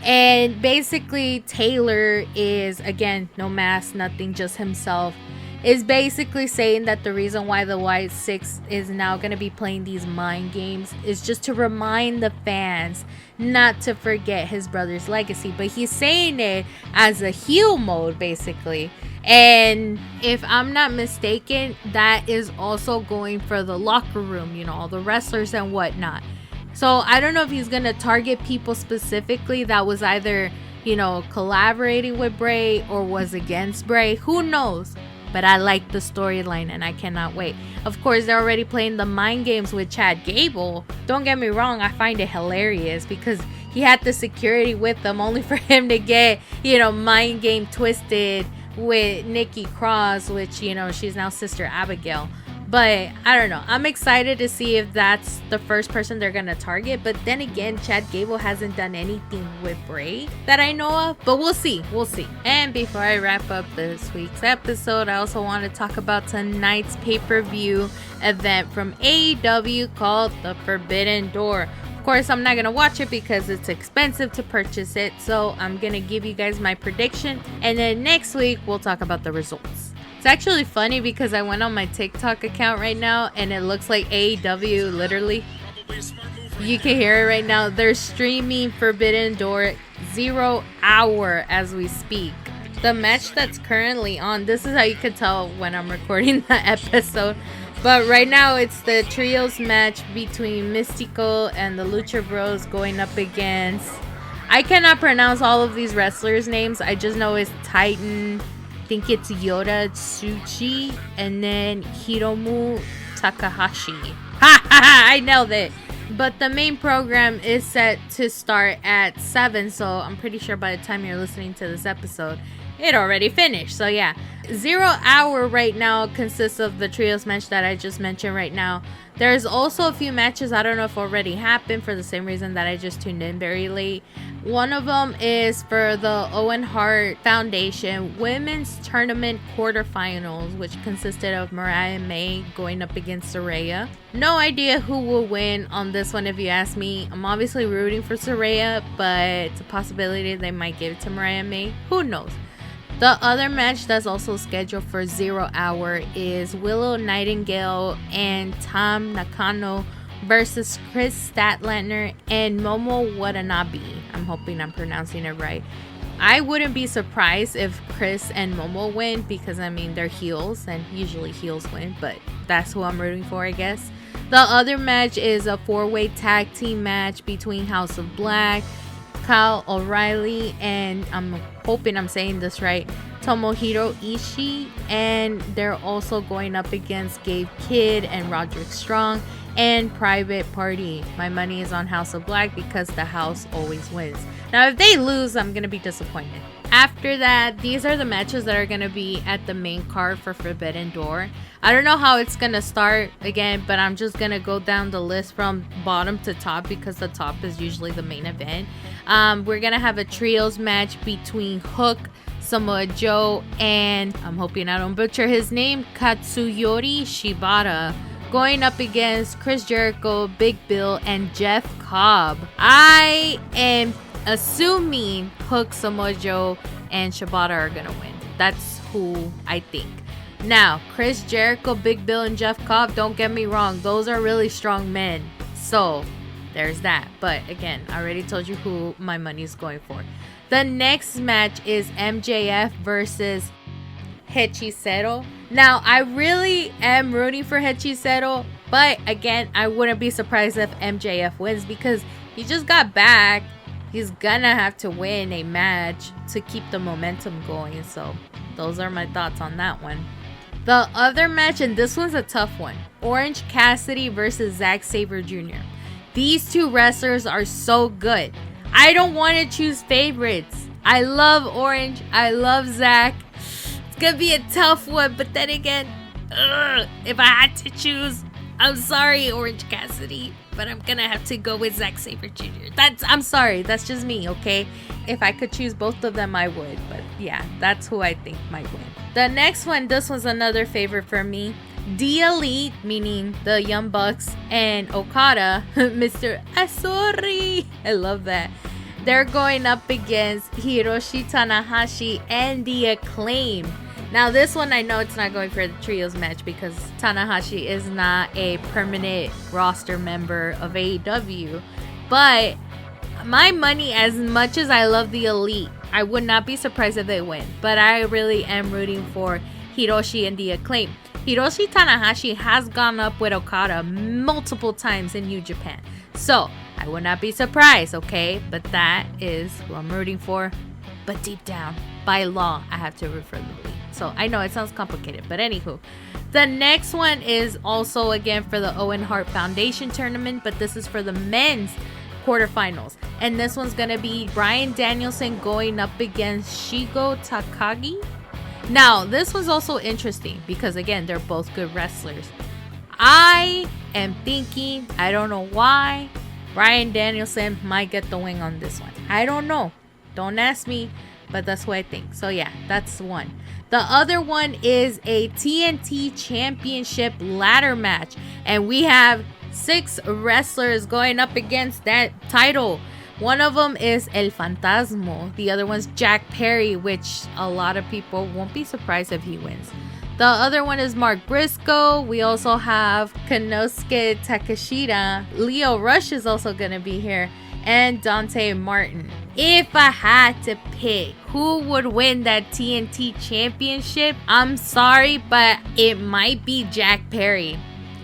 [SPEAKER 1] And basically, Taylor is, again, no mask, nothing, just himself, is basically saying that the reason why the Wyatt Six is now going to be playing these mind games is just to remind the fans not to forget his brother's legacy. But he's saying it as a heel mode, basically. And if I'm not mistaken, that is also going for the locker room, all the wrestlers and whatnot. So I don't know if he's going to target people specifically that was either, collaborating with Bray or was against Bray. Who knows? But I like the storyline and I cannot wait. Of course, they're already playing the mind games with Chad Gable. Don't get me wrong, I find it hilarious because he had the security with them only for him to get, mind game twisted with Nikki Cross, which, you know, she's now Sister Abigail. But I don't know. I'm excited to see if that's the first person they're going to target. But then again, Chad Gable hasn't done anything with Bray that I know of. But we'll see. We'll see. And before I wrap up this week's episode, I also want to talk about tonight's pay-per-view event from AEW called The Forbidden Door. Of course, I'm not going to watch it because it's expensive to purchase it. So I'm going to give you guys my prediction. And then next week, we'll talk about the results. It's actually funny because I went on my TikTok account right now and it looks like AEW, literally. You can hear it right now. They're streaming Forbidden Door 0 hour as we speak. The match that's currently on, this is how you can tell when I'm recording the episode. But right now it's the trios match between Mystico and the Lucha Bros going up against... I cannot pronounce all of these wrestlers' names. I just know it's Titan... I think it's Yoda Tsuchi and then Hiromu Takahashi. Ha ha ha! I nailed it. But the main program is set to start at 7, so I'm pretty sure by the time you're listening to this episode, it already finished. So yeah, 0 hour right now consists of the trios match that I just mentioned right now. There's also a few matches I don't know if already happened for the same reason that I just tuned in very late. One of them is for the Owen Hart Foundation Women's Tournament quarterfinals, which consisted of Mariah May going up against Saraya. No idea who will win on this one if you ask me. I'm obviously rooting for Saraya, but it's a possibility they might give it to Mariah May. Who knows? The other match that's also scheduled for 0 hour is Willow Nightingale and Tam Nakano versus Chris Statlander and Momo Watanabe. I'm hoping I'm pronouncing it right. I wouldn't be surprised if Chris and Momo win because, I mean, they're heels and usually heels win, but that's who I'm rooting for, I guess. The other match is a 4-way tag team match between House of Black, Kyle O'Reilly, and I'm hoping I'm saying this right, Tomohiro Ishii, and they're also going up against Gabe Kidd and Roderick Strong and Private Party. My money is on House of Black because the house always wins. Now, if they lose, I'm going to be disappointed. After that, these are the matches that are going to be at the main card for Forbidden Door. I don't know how it's going to start again, but I'm just going to go down the list from bottom to top because the top is usually the main event. We're going to have a trios match between Hook, Samoa Joe, and I'm hoping I don't butcher his name, Katsuyori Shibata, going up against Chris Jericho, Big Bill, and Jeff Cobb. I am assuming Hook, Samoa Joe, and Shibata are going to win. That's who I think. Now, Chris Jericho, Big Bill, and Jeff Cobb, don't get me wrong. Those are really strong men. So, there's that. But again, I already told you who my money is going for. The next match is MJF versus Hechicero. Now, I really am rooting for Hechicero, but again, I wouldn't be surprised if MJF wins because he just got back. He's gonna have to win a match to keep the momentum going. So, those are my thoughts on that one. The other match, and this one's a tough one, Orange Cassidy versus Zack Sabre Jr. These two wrestlers are so good. I don't want to choose favorites. I love Orange. I love Zack. It's going to be a tough one. But then again, if I had to choose, I'm sorry, Orange Cassidy. But I'm going to have to go with Zack Sabre Jr. I'm sorry. That's just me, okay? If I could choose both of them, I would. But yeah, that's who I think might win. The next one, this was another favorite for me. The Elite, meaning the Young Bucks, and Okada, Mr. Asori. I love that. They're going up against Hiroshi Tanahashi and The Acclaim. Now, this one, I know it's not going for the trios match because Tanahashi is not a permanent roster member of AEW. But my money, as much as I love The Elite, I would not be surprised if they win. But I really am rooting for Hiroshi and The Acclaim. Hiroshi Tanahashi has gone up with Okada multiple times in New Japan. So, I would not be surprised, okay? But that is who I'm rooting for. But deep down, by law, I have to root for the Elite. So, I know it sounds complicated, but anywho. The next one is also, again, for the Owen Hart Foundation tournament, but this is for the men's quarterfinals. And this one's going to be Bryan Danielson going up against Shigo Takagi. Now, this was also interesting because, again, they're both good wrestlers. I am thinking, I don't know why, Bryan Danielson might get the win on this one. I don't know. Don't ask me, but that's what I think. So, yeah, that's one. The other one is a TNT Championship ladder match. And we have 6 wrestlers going up against that title. One of them is El Fantasmo. The other one's Jack Perry, which a lot of people won't be surprised if he wins. The other one is Mark Briscoe. We also have Konosuke Takeshita. Lio Rush is also going to be here. And Dante Martin. If I had to pick who would win that TNT Championship, I'm sorry, but it might be Jack Perry.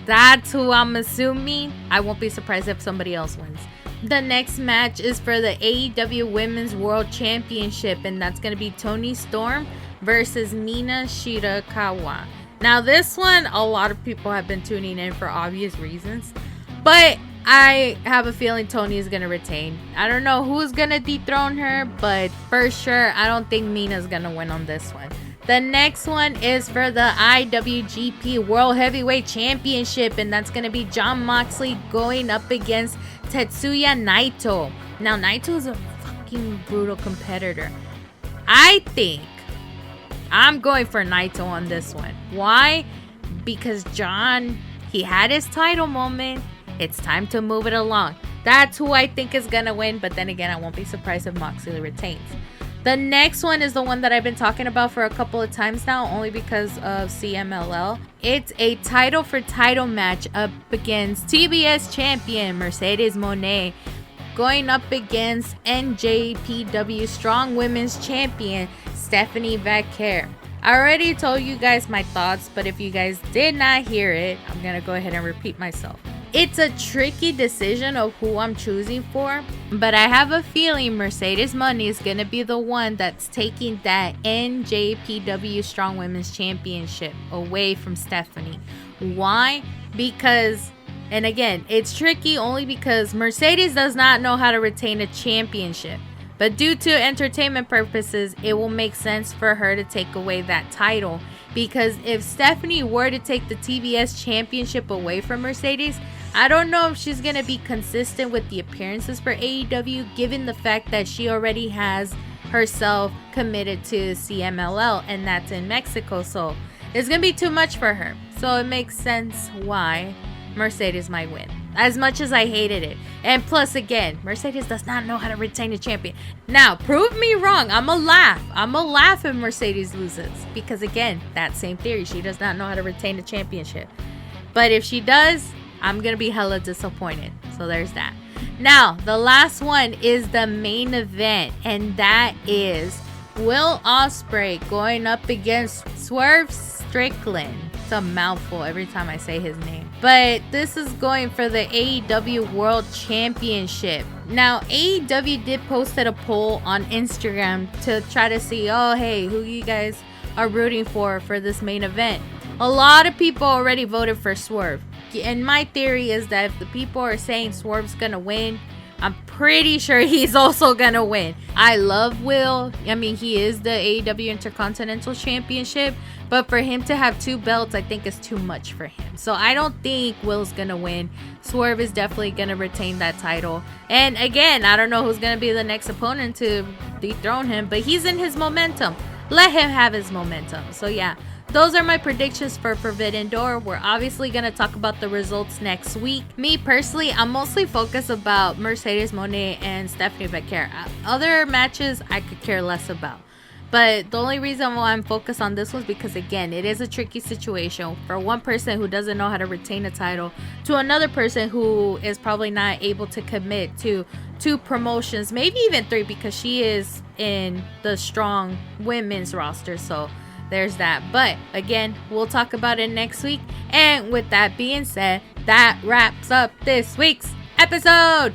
[SPEAKER 1] That's who I'm assuming. I won't be surprised if somebody else wins. The next match is for the AEW Women's World Championship, and that's going to be Toni Storm versus Mina Shirakawa. Now, this one, a lot of people have been tuning in for obvious reasons, but I have a feeling Toni is going to retain. I don't know who's going to dethrone her, but for sure, I don't think Mina's going to win on this one. The next one is for the IWGP World Heavyweight Championship, and that's going to be Jon Moxley going up against Tetsuya Naito. Now, Naito is a fucking brutal competitor. I think I'm going for Naito on this one. Why? Because Jon, he had his title moment. It's time to move it along. That's who I think is going to win, but then again, I won't be surprised if Moxley retains. The next one is the one that I've been talking about for a couple of times now, only because of CMLL. It's a title for title match up against TBS champion Mercedes Moné going up against NJPW Strong Women's Champion Stephanie Vaquer. I already told you guys my thoughts, but if you guys did not hear it, I'm going to go ahead and repeat myself. It's a tricky decision of who I'm choosing for, but I have a feeling Mercedes Moné is going to be the one that's taking that NJPW Strong Women's Championship away from Stephanie. Why? Because, and again, it's tricky only because Mercedes does not know how to retain a championship. But due to entertainment purposes, it will make sense for her to take away that title. Because if Stephanie were to take the TBS championship away from Mercedes, I don't know if she's going to be consistent with the appearances for AEW, given the fact that she already has herself committed to CMLL, and that's in Mexico. So it's going to be too much for her. So it makes sense why Mercedes might win, as much as I hated it. And plus, again, Mercedes does not know how to retain a champion. Now, prove me wrong. I'm going to laugh if Mercedes loses. Because, again, that same theory. She does not know how to retain a championship. But if she does, I'm going to be hella disappointed. So there's that. Now, the last one is the main event. And that is Will Ospreay going up against Swerve Strickland. It's a mouthful every time I say his name. But this is going for the AEW World Championship. Now, AEW did post a poll on Instagram to try to see, oh, hey, who you guys are rooting for this main event. A lot of people already voted for Swerve. And my theory is that if the people are saying Swerve's gonna win, I'm pretty sure he's also gonna win. I love Will. I mean, he is the AEW Intercontinental Championship, but for him to have 2 belts, I think is too much for him. So I don't think Will's gonna win. Swerve is definitely gonna retain that title. And again, I don't know who's gonna be the next opponent to dethrone him, but he's in his momentum. Let him have his momentum. So yeah, those are my predictions for Forbidden Door. We're obviously going to talk about the results next week. Me personally, I'm mostly focused about Mercedes Moné and Stephanie Vaquer. Other matches I could care less about. But the only reason why I'm focused on this was because, again, it is a tricky situation for one person who doesn't know how to retain a title to another person who is probably not able to commit to 2 promotions, maybe even 3, because she is in the strong women's roster. So there's that. But again, we'll talk about it next week. And with that being said, that wraps up this week's episode.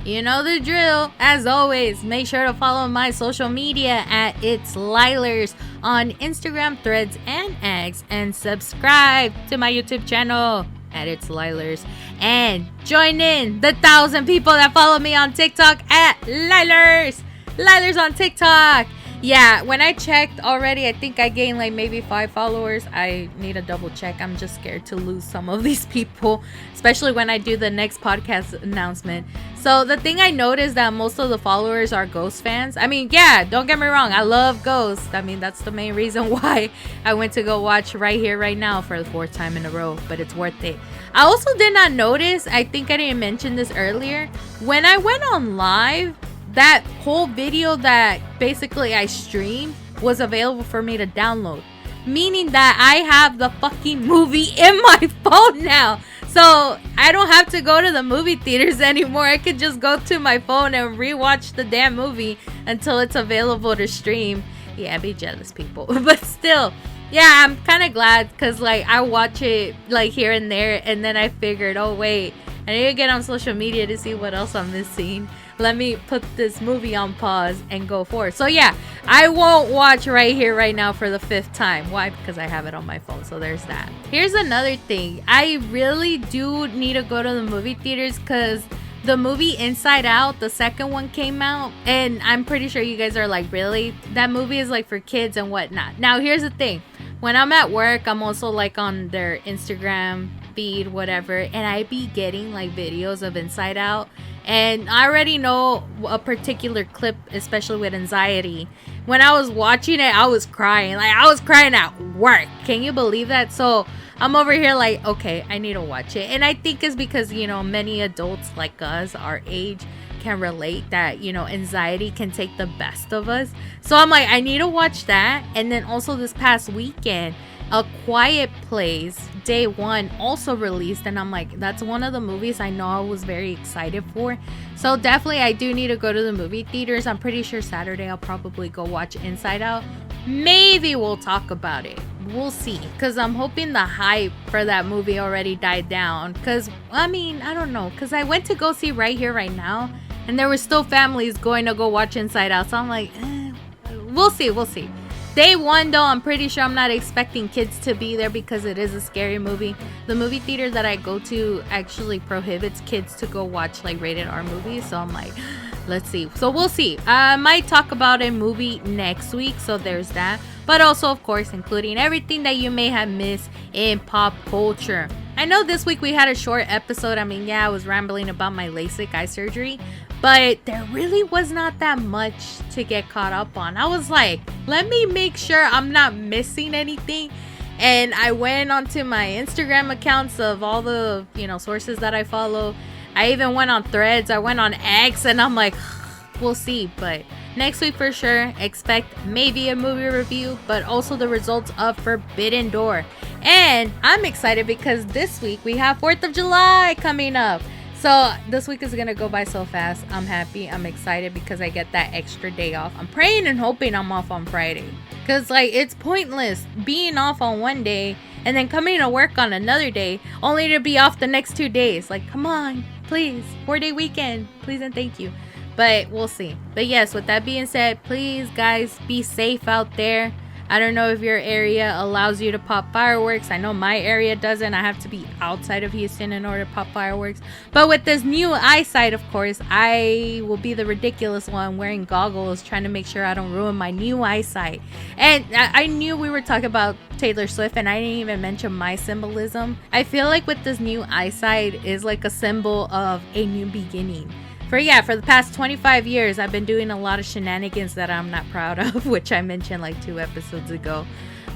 [SPEAKER 1] You know the drill. As always, make sure to follow my social media at It's Lielers on Instagram, Threads, and X, and subscribe to my YouTube channel at It's Lielers, and join in the 1,000 people that follow me on TikTok at Lielers on TikTok. Yeah, when I checked already, I think I gained like maybe 5 followers. I need to double check. I'm just scared to lose some of these people, especially when I do the next podcast announcement. So the thing I noticed that most of the followers are Ghost fans. I mean, yeah, don't get me wrong. I love Ghost. I mean, that's the main reason why I went to go watch Right Here, Right Now for the 4th time in a row, but it's worth it. I also did not notice, I think I didn't mention this earlier, when I went on live, that whole video that basically I streamed was available for me to download. Meaning that I have the fucking movie in my phone now. So I don't have to go to the movie theaters anymore. I could just go to my phone and rewatch the damn movie until it's available to stream. Yeah, be jealous, people. But still, yeah, I'm kind of glad because like I watch it like here and there. And then I figured, oh wait, I need to get on social media to see what else I'm missing. Let me put this movie on pause and go forward. So yeah, I won't watch Right Here, Right Now for the 5th time. Why? Because I have it on my phone. So there's that. Here's another thing. I really do need to go to the movie theaters because the movie Inside Out, the second one came out. And I'm pretty sure you guys are like, really? That movie is like for kids and whatnot. Now, here's the thing. When I'm at work, I'm also like on their Instagram feed, whatever. And I be getting like videos of Inside Out. And I already know a particular clip, especially with anxiety. When I was watching it, I was crying. Like, I was crying at work. Can you believe that? So, I'm over here like, okay, I need to watch it. And I think it's because, you know, many adults like us, our age, can relate that, you know, anxiety can take the best of us. So, I'm like, I need to watch that. And then also this past weekend, A Quiet Place Day 1 also released, and I'm like, that's one of the movies I know I was very excited for. So definitely I do need to go to the movie theaters. I'm pretty sure Saturday I'll probably go watch Inside Out. Maybe we'll talk about it. We'll see, because I'm hoping the hype for that movie already died down. Because I mean, I don't know, because I went to go see Right Here, Right Now, and there were still families going to go watch Inside Out. So I'm like, we'll see. Day 1 though, I'm pretty sure I'm not expecting kids to be there because it is a scary movie. The movie theater that I go to actually prohibits kids to go watch like rated R movies. So I'm like, let's see. So we'll see. I might talk about a movie next week. So there's that. But also, of course, including everything that you may have missed in pop culture. I know this week we had a short episode. I mean, yeah, I was rambling about my LASIK eye surgery. But there really was not that much to get caught up on. I was like, let me make sure I'm not missing anything. And I went onto my Instagram accounts of all the, you know, sources that I follow. I even went on Threads. I went on X, and I'm like, we'll see. But next week for sure, expect maybe a movie review, but also the results of Forbidden Door. And I'm excited because this week we have 4th of July coming up. So this week is going to go by so fast. I'm happy. I'm excited because I get that extra day off. I'm praying and hoping I'm off on Friday. Because, like, it's pointless being off on one day and then coming to work on another day only to be off the next 2 days. Like, come on, please. 4-day weekend. Please and thank you. But we'll see. But yes, with that being said, please, guys, be safe out there. I don't know if your area allows you to pop fireworks. I know my area doesn't. I have to be outside of Houston in order to pop fireworks. But with this new eyesight, of course, I will be the ridiculous one wearing goggles, trying to make sure I don't ruin my new eyesight. And I knew we were talking about Taylor Swift, and I didn't even mention my symbolism. I feel like with this new eyesight is like a symbol of a new beginning. For the past 25 years, I've been doing a lot of shenanigans that I'm not proud of, which I mentioned like 2 episodes ago.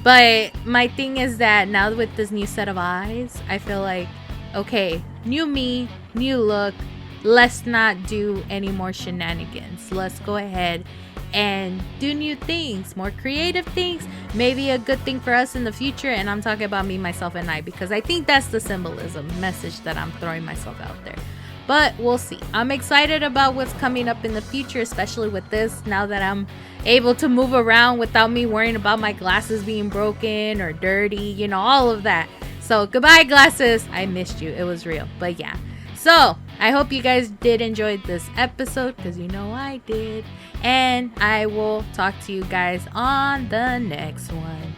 [SPEAKER 1] But my thing is that now with this new set of eyes, I feel like, okay, new me, new look. Let's not do any more shenanigans. Let's go ahead and do new things, more creative things. Maybe a good thing for us in the future. And I'm talking about me, myself, and I, because I think that's the symbolism message that I'm throwing myself out there. But we'll see. I'm excited about what's coming up in the future, especially with this, now that I'm able to move around without me worrying about my glasses being broken or dirty, you know, all of that. So goodbye, glasses. I missed you. It was real. But yeah. So I hope you guys did enjoy this episode, because you know I did. And I will talk to you guys on the next one.